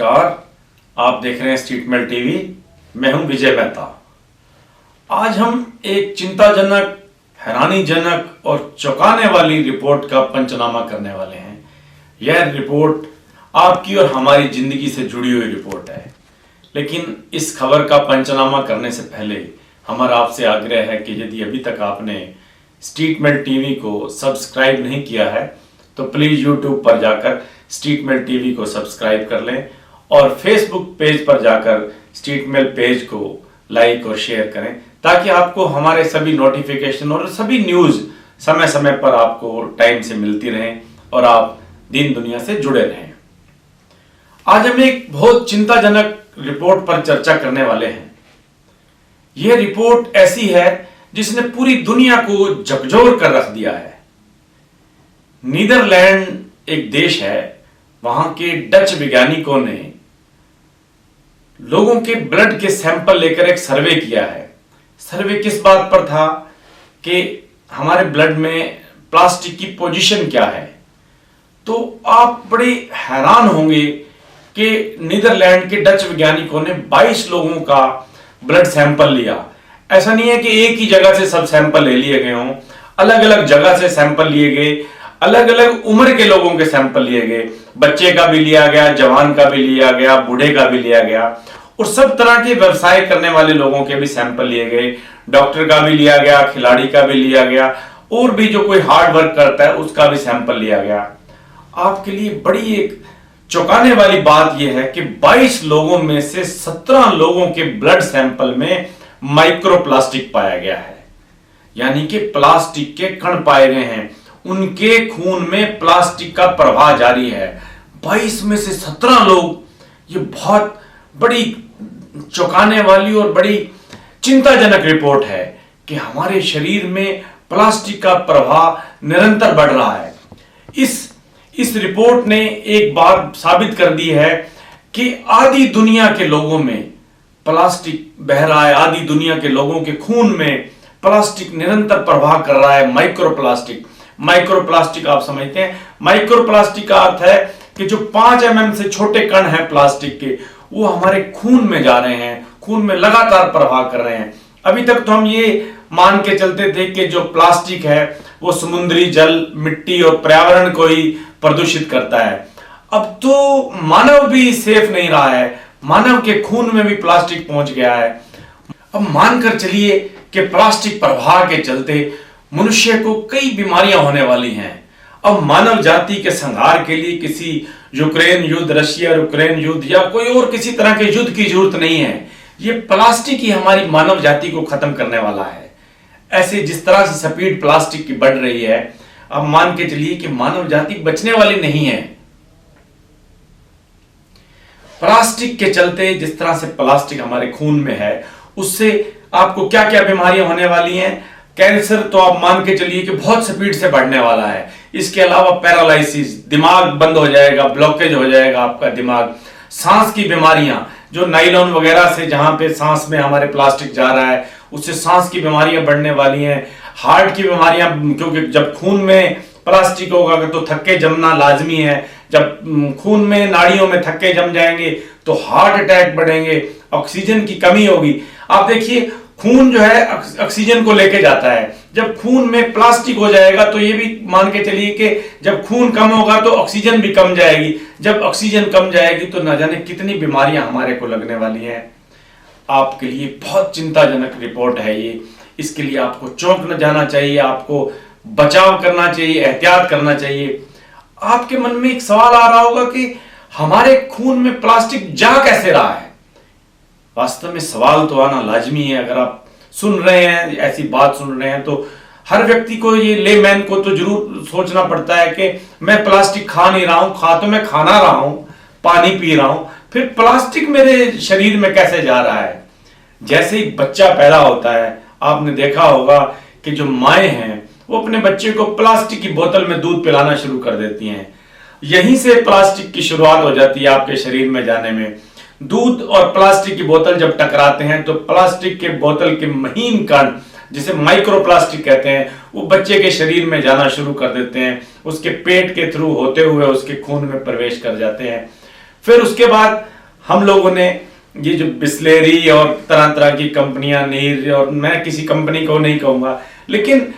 नमस्कार। आप देख रहे हैं स्ट्रीट मेल टीवी। मैं हूं विजय मेहता। आज हम एक चिंताजनक, हैरानीजनक और चौंकाने वाली रिपोर्ट का पंचनामा करने वाले हैं। यह रिपोर्ट आपकी और हमारी जिंदगी से जुड़ी हुई रिपोर्ट है, लेकिन इस खबर का पंचनामा करने से पहले हमारा आपसे आग्रह है कि यदि अभी तक आपने स्ट्रीट मेल टीवी को सब्सक्राइब नहीं किया है तो प्लीज यूट्यूब पर जाकर स्ट्रीट मेल टीवी को सब्सक्राइब कर लें और फेसबुक पेज पर जाकर स्ट्रीट मेल पेज को लाइक और शेयर करें, ताकि आपको हमारे सभी नोटिफिकेशन और सभी न्यूज समय समय पर आपको टाइम से मिलती रहें और आप दीन दुनिया से जुड़े रहें। आज हम एक बहुत चिंताजनक रिपोर्ट पर चर्चा करने वाले हैं। यह रिपोर्ट ऐसी है जिसने पूरी दुनिया को झकझोर कर रख दिया है। नीदरलैंड एक देश है, वहां के डच वैज्ञानिकों ने लोगों के ब्लड के सैंपल लेकर एक सर्वे किया है। सर्वे किस बात पर था कि हमारे ब्लड में प्लास्टिक की पोजीशन क्या है। तो आप बड़े हैरान होंगे कि नीदरलैंड के डच वैज्ञानिकों ने 22 लोगों का ब्लड सैंपल लिया। ऐसा नहीं है कि एक ही जगह से सब सैंपल ले लिए गए हों, अलग अलग जगह से सैंपल लिए गए, अलग अलग उम्र के लोगों के सैंपल लिए गए। बच्चे का भी लिया गया, जवान का भी लिया गया, बूढ़े का भी लिया गया और सब तरह के व्यवसाय करने वाले लोगों के भी सैंपल लिए गए। डॉक्टर का भी लिया गया, खिलाड़ी का भी लिया गया और भी जो कोई हार्ड वर्क करता है उसका भी सैंपल लिया गया। आपके लिए बड़ी एक चौंकाने वाली बात यह है कि 22 लोगों में से 17 लोगों के ब्लड सैंपल में माइक्रोप्लास्टिक पाया गया है, यानी कि प्लास्टिक के कण पाए गए हैं। उनके खून में प्लास्टिक का प्रवाह जारी है। 22 में से 17 लोग, ये बहुत बड़ी चौंकाने वाली और बड़ी चिंताजनक रिपोर्ट है कि हमारे शरीर में प्लास्टिक का प्रवाह निरंतर बढ़ रहा है। इस रिपोर्ट ने एक बात साबित कर दी है कि आधी दुनिया के लोगों में प्लास्टिक बह रहा है। आधी दुनिया के लोगों के खून में प्लास्टिक निरंतर प्रवाह कर रहा है। माइक्रोप्लास्टिक आप समझते हैं। माइक्रोप्लास्टिक का अर्थ है कि जो 5 mm से छोटे कण हैं प्लास्टिक के, वो हमारे खून में जा रहे हैं, खून में लगातार प्रवाह कर रहे हैं। अभी तक तो हम ये मान के चलते थे कि जो प्लास्टिक है वो समुद्री जल, मिट्टी और पर्यावरण को ही प्रदूषित करता है। अब तो मानव भी सेफ नहीं रहा है, मानव के खून में भी प्लास्टिक पहुंच गया है। अब मानकर चलिए कि प्लास्टिक प्रवाह के चलते मनुष्य को कई बीमारियां होने वाली हैं। अब मानव जाति के संहार के लिए किसी यूक्रेन युद्ध, रशिया यूक्रेन युद्ध या कोई और किसी तरह के युद्ध की जरूरत नहीं है। ये प्लास्टिक ही हमारी मानव जाति को खत्म करने वाला है। ऐसे जिस तरह से स्पीड प्लास्टिक की बढ़ रही है, अब मान के चलिए कि मानव जाति बचने वाली नहीं है। प्लास्टिक के चलते जिस तरह से प्लास्टिक हमारे खून में है, उससे आपको क्या क्या बीमारियां होने वाली हैं। कैंसर तो आप मान के चलिए कि बहुत स्पीड से बढ़ने वाला है। इसके अलावा पैरालिसिस, दिमाग बंद हो जाएगा, ब्लॉकेज हो जाएगा आपका दिमाग। सांस की बीमारियां, जो नाइलॉन वगैरह से जहां पे सांस में हमारे प्लास्टिक जा रहा है, उससे सांस की बीमारियां बढ़ने वाली हैं। हार्ट की बीमारियां, क्योंकि जब खून में प्लास्टिक होगा तो थक्के जमना लाजमी है। जब खून में, नाड़ियों में थक्के जम जाएंगे तो हार्ट अटैक बढ़ेंगे, ऑक्सीजन की कमी होगी। आप देखिए, खून जो है ऑक्सीजन को लेके जाता है। जब खून में प्लास्टिक हो जाएगा तो ये भी मान के चलिए कि जब खून कम होगा तो ऑक्सीजन भी कम जाएगी। जब ऑक्सीजन कम जाएगी तो न जाने कितनी बीमारियां हमारे को लगने वाली हैं। आपके लिए बहुत चिंताजनक रिपोर्ट है ये। इसके लिए आपको चौंक न जाना चाहिए, आपको बचाव करना चाहिए, एहतियात करना चाहिए। आपके मन में एक सवाल आ रहा होगा कि हमारे खून में प्लास्टिक जा कैसे रहा है। वास्तव में सवाल तो आना लाजमी है। अगर आप सुन रहे हैं, ऐसी बात सुन रहे हैं, तो हर व्यक्ति को, ये लेमैन को तो जरूर सोचना पड़ता है कि मैं प्लास्टिक खा नहीं रहा हूं, खा तो मैं खाना रहा हूं, पानी पी रहा हूं, फिर प्लास्टिक मेरे शरीर में कैसे जा रहा है। जैसे ही बच्चा पैदा होता है, आपने देखा होगा कि जो माएं हैं वो अपने बच्चे को प्लास्टिक की बोतल में दूध पिलाना शुरू कर देती हैं। यहीं से प्लास्टिक की शुरुआत हो जाती है आपके शरीर में जाने में। दूध और प्लास्टिक की बोतल जब टकराते हैं तो प्लास्टिक के बोतल के महीन कण, जिसे माइक्रोप्लास्टिक कहते हैं, वो बच्चे के शरीर में जाना शुरू कर देते हैं। उसके पेट के थ्रू होते हुए उसके खून में प्रवेश कर जाते हैं। फिर उसके बाद हम लोगों ने ये जो बिस्लेरी और तरह तरह की कंपनियां, नीर, और मैं किसी कंपनी को नहीं कहूंगा, लेकिन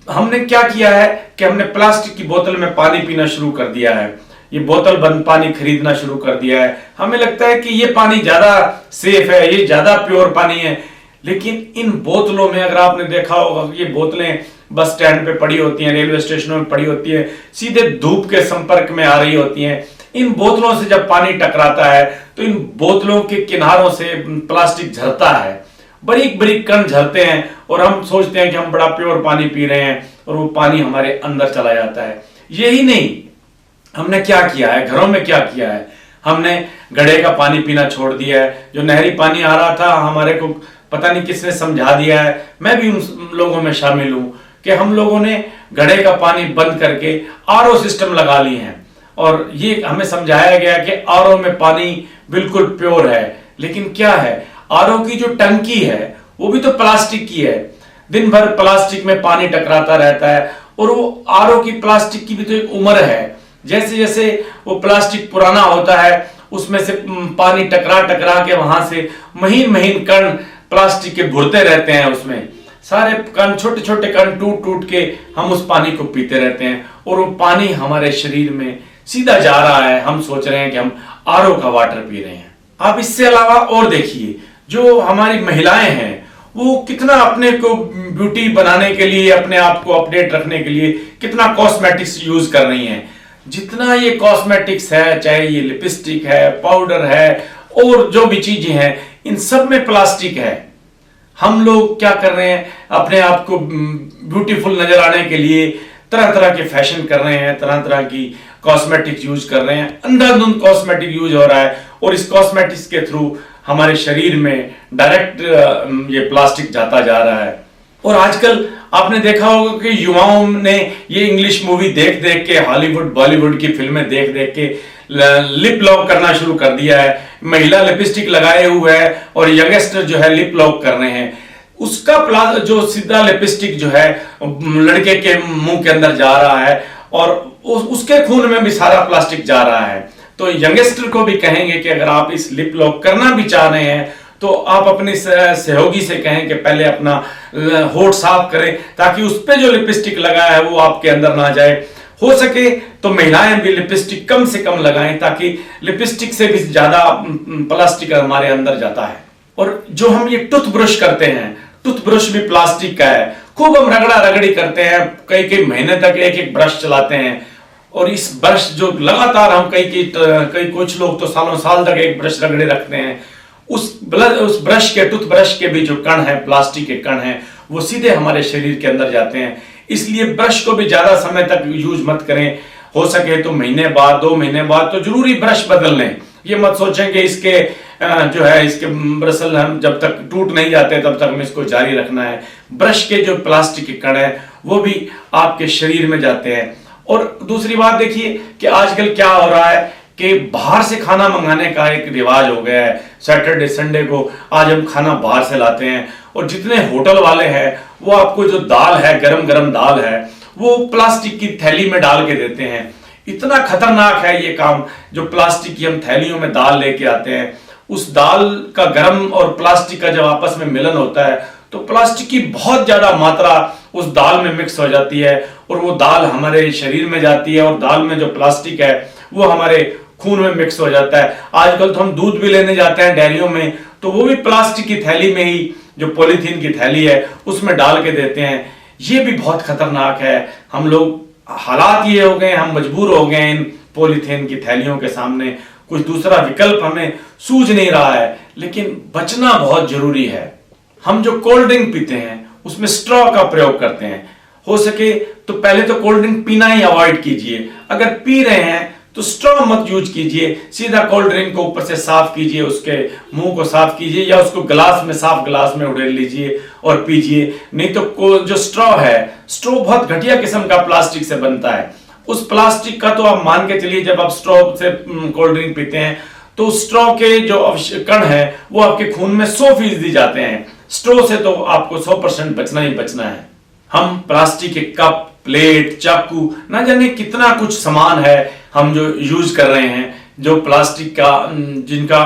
हमने क्या किया है कि हमने प्लास्टिक की बोतल में पानी पीना शुरू कर दिया है। ये बोतल बंद पानी खरीदना शुरू कर दिया है। हमें लगता है कि ये पानी ज्यादा सेफ है, ये ज्यादा प्योर पानी है, लेकिन इन बोतलों में अगर आपने देखा होगा, ये बोतलें बस स्टैंड पे पड़ी होती हैं, रेलवे स्टेशनों में पड़ी होती है, सीधे धूप के संपर्क में आ रही होती हैं। इन बोतलों से जब पानी टकराता है तो इन बोतलों के किनारों से प्लास्टिक झरता है, बारीक बारीक कण झरते हैं, और हम सोचते हैं कि हम बड़ा प्योर पानी पी रहे हैं, और वो पानी हमारे अंदर चला जाता है। यही नहीं, हमने क्या किया है, घरों में क्या किया है, हमने घड़े का पानी पीना छोड़ दिया है। जो नहरी पानी आ रहा था, हमारे को पता नहीं किसने समझा दिया है, मैं भी उन लोगों में शामिल हूं, कि हम लोगों ने घड़े का पानी बंद करके आरओ सिस्टम लगा लिए हैं, और ये हमें समझाया गया कि आरओ में पानी बिल्कुल प्योर है। लेकिन क्या है, आरओ की जो टंकी है वो भी तो प्लास्टिक की है, दिन भर प्लास्टिक में पानी टकराता रहता है, और वो आरओ की प्लास्टिक की भी तो एक उम्र है। जैसे जैसे वो प्लास्टिक पुराना होता है, उसमें से पानी टकरा टकरा के वहां से महीन महीन कण प्लास्टिक के घुरते रहते हैं, उसमें सारे कण, छोटे छोटे कण टूट टूट के हम उस पानी को पीते रहते हैं, और वो पानी हमारे शरीर में सीधा जा रहा है। हम सोच रहे हैं कि हम आरओ का वाटर पी रहे हैं। आप इससे अलावा और देखिए, जो हमारी महिलाएं हैं वो कितना अपने को ब्यूटी बनाने के लिए, अपने आप को अपडेट रखने के लिए कितना कॉस्मेटिक्स यूज कर रही हैं। जितना ये कॉस्मेटिक्स है, चाहे ये लिपस्टिक है, पाउडर है, और जो भी चीजें हैं, इन सब में प्लास्टिक है। हम लोग क्या कर रहे हैं, अपने आप को ब्यूटीफुल नजर आने के लिए तरह तरह के फैशन कर रहे हैं, तरह तरह की कॉस्मेटिक्स यूज कर रहे हैं, अंधाधुंध कॉस्मेटिक यूज हो रहा है, और इस कॉस्मेटिक्स के थ्रू हमारे शरीर में डायरेक्ट ये प्लास्टिक जाता जा रहा है। और आजकल आपने देखा होगा कि युवाओं ने ये इंग्लिश मूवी देख देख के, हॉलीवुड बॉलीवुड की फिल्में देख देख के लिप लॉक करना शुरू कर दिया है। महिला लिपस्टिक लगाए हुए है, और यंगस्टर जो है लिप लॉक कर रहे हैं। उसका जो सीधा लिपस्टिक जो है लड़के के मुंह के अंदर जा रहा है, और उसके खून में भी सारा प्लास्टिक जा रहा है। तो यंगस्टर को भी कहेंगे कि अगर आप इस लिप लॉक करना भी चाह रहे हैं, तो आप अपनी सहयोगी से कहें कि पहले अपना होठ साफ करें, ताकि उस पे जो लिपस्टिक लगाया है वो आपके अंदर ना जाए। हो सके तो महिलाएं भी लिपस्टिक कम से कम लगाएं, ताकि लिपस्टिक से भी ज्यादा प्लास्टिक हमारे अंदर जाता है। और जो हम ये टूथब्रश करते हैं, टूथब्रश भी प्लास्टिक का है। खूब हम रगड़ा रगड़ी करते हैं, कई कई महीने तक एक एक ब्रश चलाते हैं, और इस ब्रश जो लगातार हम कई कुछ लोग तो सालों साल तक एक ब्रश रगड़े रखते हैं। उस ब्रश के, टूथब्रश के भी जो कण है, प्लास्टिक के कण हैं, वो सीधे हमारे शरीर के अंदर जाते हैं। इसलिए ब्रश को भी ज्यादा समय तक यूज मत करें। हो सके तो महीने बाद, 2 महीने बाद तो जरूरी ब्रश बदल लें। ये मत सोचें कि इसके जो है, इसके ब्रसल हम जब तक टूट नहीं जाते तब तक हमें इसको जारी रखना है। ब्रश के जो प्लास्टिक के कण है वो भी आपके शरीर में जाते हैं। और दूसरी बात देखिए कि आजकल क्या हो रहा है कि बाहर से खाना मंगाने का एक रिवाज हो गया है। सैटरडे संडे को आज हम खाना बाहर से लाते हैं, और जितने होटल वाले हैं वो आपको जो दाल है, गरम गरम दाल है, वो प्लास्टिक की थैली में डाल के देते हैं। इतना खतरनाक है ये काम, जो प्लास्टिक की हम थैलियों में दाल लेके आते हैं। उस दाल का गरम और प्लास्टिक का जब आपस में मिलन होता है तो प्लास्टिक की बहुत ज्यादा मात्रा उस दाल में मिक्स हो जाती है, और वो दाल हमारे शरीर में जाती है, और दाल में जो प्लास्टिक है वो हमारे खून में मिक्स हो जाता है। आजकल तो हम दूध भी लेने जाते हैं डेयरियों में, तो वो भी प्लास्टिक की थैली में ही, जो पॉलीथीन की थैली है उसमें डाल के देते हैं। ये भी बहुत खतरनाक है। हम लोग, हालात ये हो गए, हम मजबूर हो गए इन पॉलीथीन की थैलियों के सामने। कुछ दूसरा विकल्प हमें सूझ नहीं रहा है, लेकिन बचना बहुत जरूरी है। हम जो कोल्ड ड्रिंक पीते हैं उसमें स्ट्रॉ का प्रयोग करते हैं। हो सके तो पहले तो कोल्ड ड्रिंक पीना ही अवॉइड कीजिए। अगर पी रहे हैं तो स्ट्रॉ मत यूज कीजिए, सीधा कोल्ड ड्रिंक को ऊपर से साफ कीजिए, उसके मुंह को साफ कीजिए, या उसको गिलास में, साफ गिलास में उड़ेल लीजिए और पीजिए। नहीं तो जो स्ट्रॉ है, स्ट्रॉ बहुत घटिया किस्म का प्लास्टिक से बनता है। उस प्लास्टिक का तो आप मान के चलिए, जब आप स्ट्रॉ से कोल्ड ड्रिंक पीते हैं तो स्ट्रॉ के जो कण है वो आपके खून में 100% जाते हैं। स्ट्रॉ से तो आपको 100% बचना ही बचना है। हम प्लास्टिक के कप, प्लेट, चाकू, ना जाने कितना कुछ सामान है हम जो यूज कर रहे हैं, जो प्लास्टिक का जिनका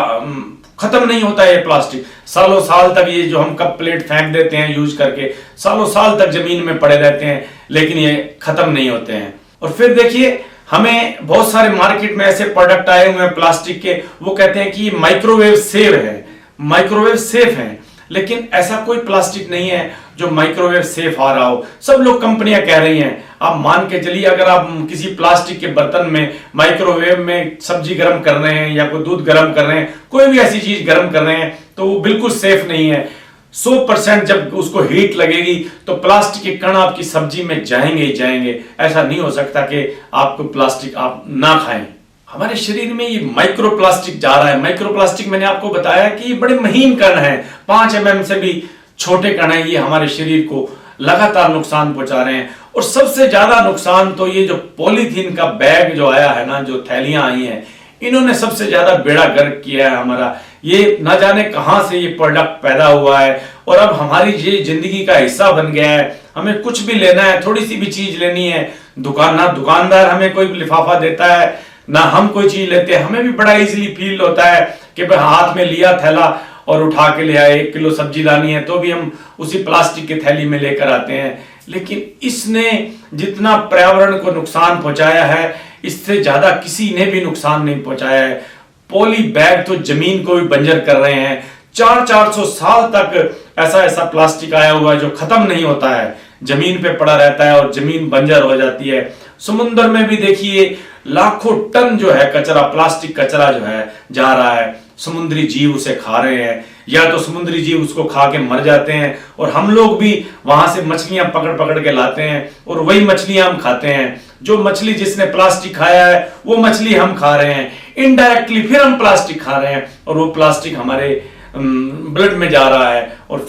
खत्म नहीं होता है। ये प्लास्टिक सालों साल तक, ये जो हम कप प्लेट फेंक देते हैं यूज करके, सालों साल तक जमीन में पड़े रहते हैं, लेकिन ये खत्म नहीं होते हैं। और फिर देखिए, हमें बहुत सारे मार्केट में ऐसे प्रोडक्ट आए हुए हैं प्लास्टिक के, वो कहते हैं कि माइक्रोवेव सेफ है, माइक्रोवेव सेफ है, लेकिन ऐसा कोई प्लास्टिक नहीं है जो माइक्रोवेव सेफ आ रहा हो। सब लोग कंपनियां कह रही हैं। आप मान के चलिए, अगर आप किसी प्लास्टिक के बर्तन में माइक्रोवेव में सब्जी गर्म कर रहे हैं या कोई दूध गर्म कर रहे हैं, कोई भी ऐसी चीज गर्म कर रहे हैं, तो वो बिल्कुल सेफ नहीं है। 100% जब उसको हीट लगेगी तो प्लास्टिक के कण आपकी सब्जी में जाएंगे ही जाएंगे। ऐसा नहीं हो सकता कि आपको प्लास्टिक आप ना खाएं। हमारे शरीर में ये माइक्रो प्लास्टिक जा रहा है। माइक्रो प्लास्टिक मैंने आपको बताया कि ये बड़े महीन कण हैं, 5 mm से भी छोटे कण हैं। ये हमारे शरीर को लगातार नुकसान पहुंचा रहे हैं। और सबसे ज्यादा नुकसान तो ये जो पॉलीथीन का बैग जो आया है ना, जो थैलियां आई हैं, इन्होंने सबसे ज्यादा बेड़ा गर्क किया है हमारा। ये ना जाने कहां से ये प्रोडक्ट पैदा हुआ है और अब हमारी ये जिंदगी का हिस्सा बन गया है। हमें कुछ भी लेना है, थोड़ी सी भी चीज लेनी है, दुकानदार हमें कोई लिफाफा देता है ना हम कोई चीज लेते हैं। हमें भी बड़ा इजीली फील होता है कि भाई हाथ में लिया थैला और उठा के ले आए, 1 किलो सब्जी लानी है तो भी हम उसी प्लास्टिक की थैली में लेकर आते हैं। लेकिन इसने जितना पर्यावरण को नुकसान पहुंचाया है, इससे ज्यादा किसी ने भी नुकसान नहीं पहुंचाया है। पॉली बैग तो जमीन को भी बंजर कर रहे हैं। 400-400 साल तक ऐसा प्लास्टिक आया हुआ है जो खत्म नहीं होता है, जमीन पे पड़ा रहता है और जमीन बंजर हो जाती है। समुद्र में भी देखिए लाखों टन जो है कचरा, प्लास्टिक कचरा जो है जा रहा है। समुद्री जीव उसे खा रहे हैं, या तो समुद्री जीव उसको खा के मर जाते हैं और हम लोग भी वहां से मछलियां पकड़ पकड़ के लाते हैं और वही मछलियां हम खाते हैं। जो मछली जिसने प्लास्टिक खाया है वो मछली हम खा रहे हैं, इनडायरेक्टली फिर हम प्लास्टिक खा रहे हैं और वो प्लास्टिक हमारे ब्लड में जा रहा है और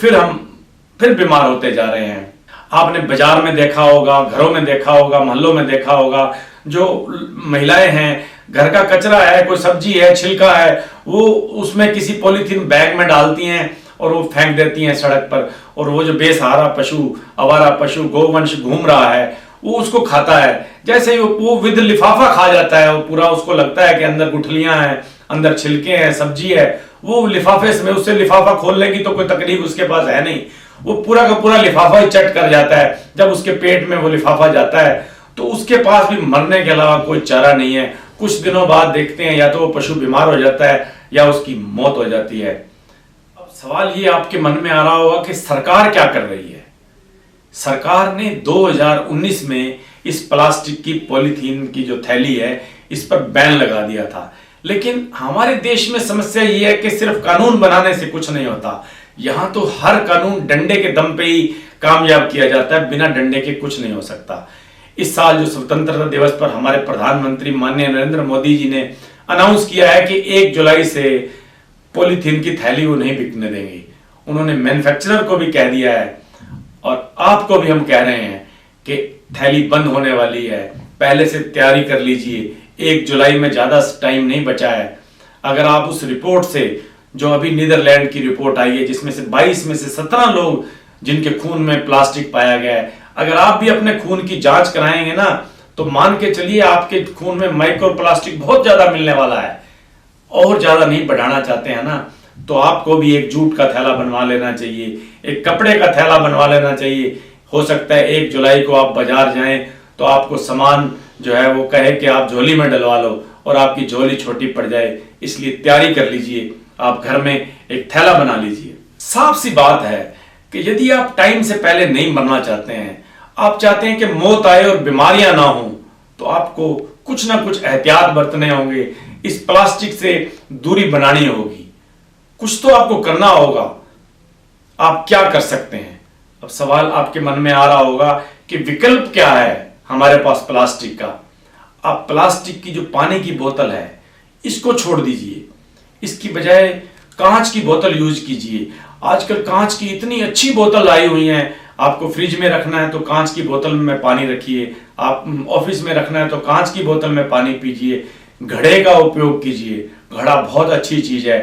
फिर बीमार होते जा रहे हैं। आपने बाजार में देखा होगा, घरों में देखा होगा, मोहल्लों में देखा होगा, जो महिलाएं हैं, घर का कचरा है, कोई सब्जी है, छिलका है, वो उसमें किसी पॉलीथीन बैग में डालती हैं और वो फेंक देती हैं सड़क पर। और वो जो बेसहारा पशु, आवारा पशु, गोवंश घूम रहा है, वो उसको खाता है। जैसे ही वो विद लिफाफा खा जाता है, वो पूरा उसको लगता है कि अंदर गुठलियां हैं, अंदर छिलके हैं, सब्जी है, वो लिफाफे में उससे लिफाफा खोलने की तो कोई तकलीफ उसके पास है नहीं, वो पूरा का पूरा लिफाफा ही चट कर जाता है। जब उसके पेट में वो लिफाफा जाता है तो उसके पास भी मरने के अलावा कोई चारा नहीं है। कुछ दिनों बाद देखते हैं या तो वो पशु बीमार हो जाता है या उसकी मौत हो जाती है। अब सवाल ये आपके मन में आ रहा होगा कि सरकार क्या कर रही है। सरकार ने 2019 में इस प्लास्टिक की, पॉलीथीन की जो थैली है, इस पर बैन लगा दिया था। लेकिन हमारे देश में समस्या ये है कि सिर्फ कानून बनाने से कुछ नहीं होता। यहां तो हर कानून डंडे के दम पे ही कामयाब किया जाता है, बिना डंडे के कुछ नहीं हो सकता। इस साल जो स्वतंत्रता दिवस पर हमारे प्रधानमंत्री माननीय नरेंद्र मोदी जी ने अनाउंस किया है कि 1 जुलाई से पॉलीथीन की थैली वो नहीं बिकने देंगे। उन्होंने मैन्युफैक्चरर को भी कह दिया है और आपको भी हम कह रहे हैं कि थैली बंद होने वाली है, पहले से तैयारी कर लीजिए। 1 जुलाई में ज्यादा टाइम नहीं बचा है। अगर आप उस रिपोर्ट से, जो अभी नीदरलैंड की रिपोर्ट आई है जिसमें से 22 में से 17 लोग जिनके खून में प्लास्टिक पाया गया है, अगर आप भी अपने खून की जांच कराएंगे ना, तो मान के चलिए आपके खून में माइक्रो प्लास्टिक बहुत ज्यादा मिलने वाला है। और ज्यादा नहीं बढ़ाना चाहते हैं ना, तो आपको भी एक जूट का थैला बनवा लेना चाहिए, एक कपड़े का थैला बनवा लेना चाहिए। हो सकता है 1 जुलाई को आप बाजार जाएं तो आपको सामान जो है वो कहे कि आप झोली में डलवा लो और आपकी झोली छोटी पड़ जाए। इसलिए तैयारी कर लीजिए, आप घर में एक थैला बना लीजिए। साफ सी बात है कि यदि आप टाइम से पहले नहीं मरना चाहते हैं, आप चाहते हैं कि मौत आए और बीमारियां ना हो, तो आपको कुछ ना कुछ एहतियात बरतने होंगे, इस प्लास्टिक से दूरी बनानी होगी, कुछ तो आपको करना होगा। आप क्या कर सकते हैं? अब सवाल आपके मन में आ रहा होगा कि विकल्प क्या है हमारे पास प्लास्टिक का। आप प्लास्टिक की जो पानी की बोतल है इसको छोड़ दीजिए, इसकी बजाय कांच की बोतल यूज कीजिए। आजकल कांच की इतनी अच्छी बोतल आई हुई हैं, आपको फ्रिज में रखना है तो कांच की बोतल में पानी रखिए, आप ऑफिस में रखना है तो कांच की बोतल में पानी पीजिए। घड़े का उपयोग कीजिए, घड़ा बहुत अच्छी चीज है।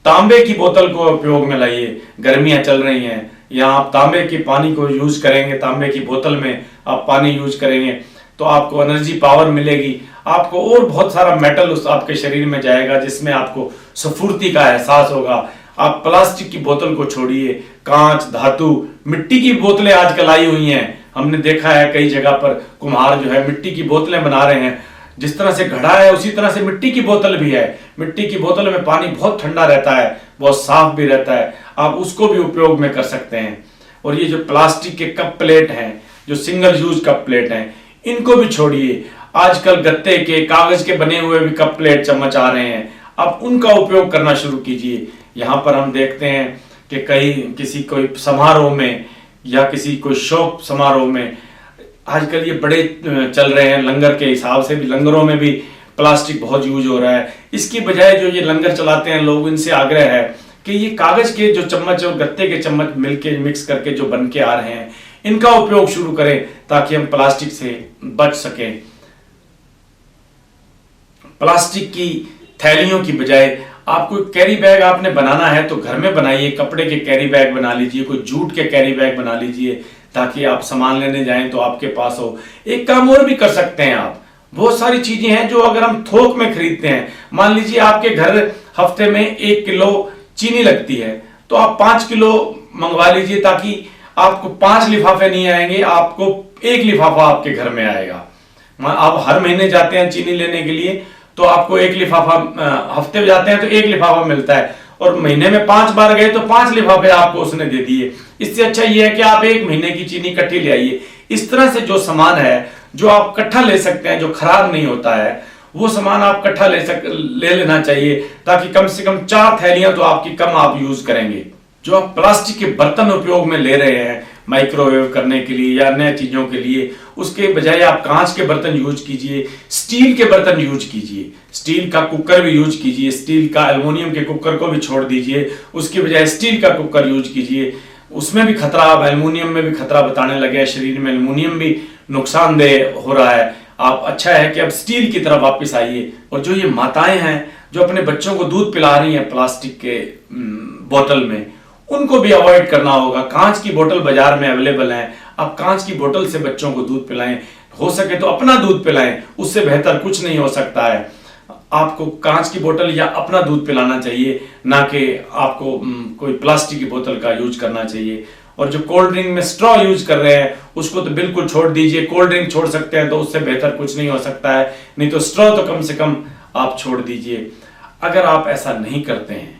तांबे की बोतल को उपयोग में लाइए, गर्मियां चल रही हैं, यहाँ आप तांबे के पानी को यूज करेंगे, तांबे की बोतल में आप पानी यूज करेंगे। तो आपको एनर्जी पावर मिलेगी, आपको और बहुत सारा मेटल उस आपके शरीर में जाएगा जिसमें आपको स्फूर्ति का एहसास होगा। आप प्लास्टिक की बोतल को छोड़िए, कांच, धातु, मिट्टी की बोतलें आजकल आई हुई हैं। हमने देखा है कई जगह पर कुम्हार जो है मिट्टी की बोतलें बना रहे हैं। जिस तरह से घड़ा है उसी तरह से मिट्टी की बोतल भी है। मिट्टी की बोतल में पानी बहुत ठंडा रहता है, बहुत साफ भी रहता है, आप उसको भी उपयोग में कर सकते हैं। और ये जो प्लास्टिक के कप प्लेट हैं, जो सिंगल यूज कप प्लेट हैं, इनको भी छोड़िए। आजकल गत्ते के, कागज के बने हुए भी कप प्लेट चम्मच आ रहे हैं, आप उनका उपयोग करना शुरू कीजिए। यहाँ पर हम देखते हैं कि किसी कोई समारोह में या किसी कोई शौक समारोह में आजकल ये बड़े चल रहे हैं, लंगर के हिसाब से भी, लंगरों में भी प्लास्टिक बहुत यूज हो रहा है। इसकी बजाय जो ये लंगर चलाते हैं लोग, इनसे आग्रह है कि ये कागज के जो चम्मच और गत्ते के चम्मच मिक्स करके जो बन के आ रहे हैं, इनका उपयोग शुरू करें ताकि हम प्लास्टिक से बच सकें। प्लास्टिक की थैलियों की बजाय आपको कैरी बैग आपने बनाना है तो घर में बनाइए, कपड़े के कैरी बैग बना लीजिए, कोई जूट के कैरी बैग बना लीजिए ताकि आप सामान लेने जाएं तो आपके पास हो। एक काम और भी कर सकते हैं आप, बहुत सारी चीजें हैं जो अगर हम थोक में खरीदते हैं, मान लीजिए आपके घर हफ्ते में 1 किलो चीनी लगती है तो आप 5 किलो मंगवा लीजिए ताकि आपको 5 लिफाफे नहीं आएंगे, आपको 1 लिफाफा आपके घर में आएगा। आप हर महीने जाते हैं चीनी लेने के लिए तो आपको 1 लिफाफा, हफ्ते में जाते हैं तो 1 लिफाफा मिलता है, और महीने में 5 बार गए तो 5 लिफाफे आपको उसने दे दिए। इससे अच्छा ये है कि आप 1 महीने की चीनी इकट्ठी ले आइए। इस तरह से जो सामान है जो आप इकट्ठा ले सकते हैं, जो खराब नहीं होता है, वो सामान आप इकट्ठा ले लेना चाहिए ताकि कम से कम 4 थैलियां तो आपकी कम आप यूज करेंगे। जो आप प्लास्टिक के बर्तन उपयोग में ले रहे हैं माइक्रोवेव करने के लिए या अन्य चीजों के लिए, उसके बजाय आप कांच के बर्तन यूज कीजिए, स्टील के बर्तन यूज कीजिए, स्टील का कुकर भी यूज कीजिए, स्टील का, एल्युमिनियम के कुकर को भी छोड़ दीजिए, उसके बजाय स्टील का कुकर यूज कीजिए। उसमें भी खतरा, अब एल्युमिनियम में भी खतरा बताने लगे हैं, शरीर में एल्युमिनियम भी नुकसानदेह हो रहा है। आप अच्छा है कि अब स्टील की तरफ वापस आइए। और जो ये माताएं हैं जो अपने बच्चों को दूध पिला रही हैं प्लास्टिक के बोतल में, उनको भी अवॉइड करना होगा। कांच की बोतल बाजार में अवेलेबल है, आप कांच की बोतल से बच्चों को दूध पिलाएं, हो सके तो अपना दूध पिलाएं, उससे बेहतर कुछ नहीं हो सकता है। आपको कांच की बोतल या अपना दूध पिलाना चाहिए, ना कि आपको कोई प्लास्टिक की बोतल का यूज करना चाहिए। और जो कोल्ड ड्रिंक में स्ट्रॉ यूज कर रहे हैं उसको तो बिल्कुल छोड़ दीजिए। कोल्ड ड्रिंक छोड़ सकते हैं तो उससे बेहतर कुछ नहीं हो सकता है, नहीं तो स्ट्रॉ तो कम से कम आप छोड़ दीजिए। अगर आप ऐसा नहीं करते हैं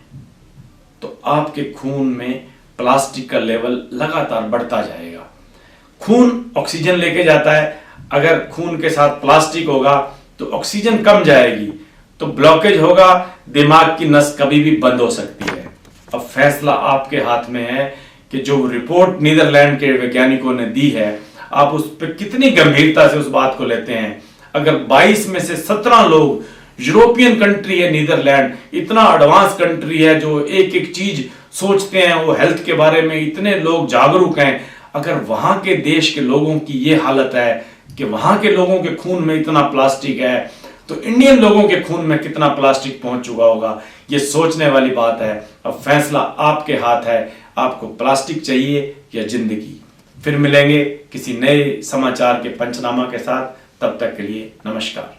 तो आपके खून में प्लास्टिक का लेवल लगातार बढ़ता जाएगा। खून ऑक्सीजन लेके जाता है, अगर खून के साथ प्लास्टिक होगा तो ऑक्सीजन कम जाएगी, तो ब्लॉकेज होगा, दिमाग की नस कभी भी बंद हो सकती है। अब फैसला आपके हाथ में है कि जो रिपोर्ट नीदरलैंड के वैज्ञानिकों ने दी है, आप उस पर कितनी गंभीरता से उस बात को लेते हैं। अगर 22 में से 17 लोग, यूरोपियन कंट्री है नीदरलैंड, इतना एडवांस कंट्री है जो एक एक चीज सोचते हैं, वो हेल्थ के बारे में इतने लोग जागरूक हैं, अगर वहां के देश के लोगों की ये हालत है कि वहां के लोगों के खून में इतना प्लास्टिक है, तो इंडियन लोगों के खून में कितना प्लास्टिक पहुंच चुका होगा। ये सोचने वाली बात है। अब फैसला आपके हाथ है, आपको प्लास्टिक चाहिए या जिंदगी। फिर मिलेंगे किसी नए समाचार के पंचनामा के साथ, तब तक के लिए नमस्कार।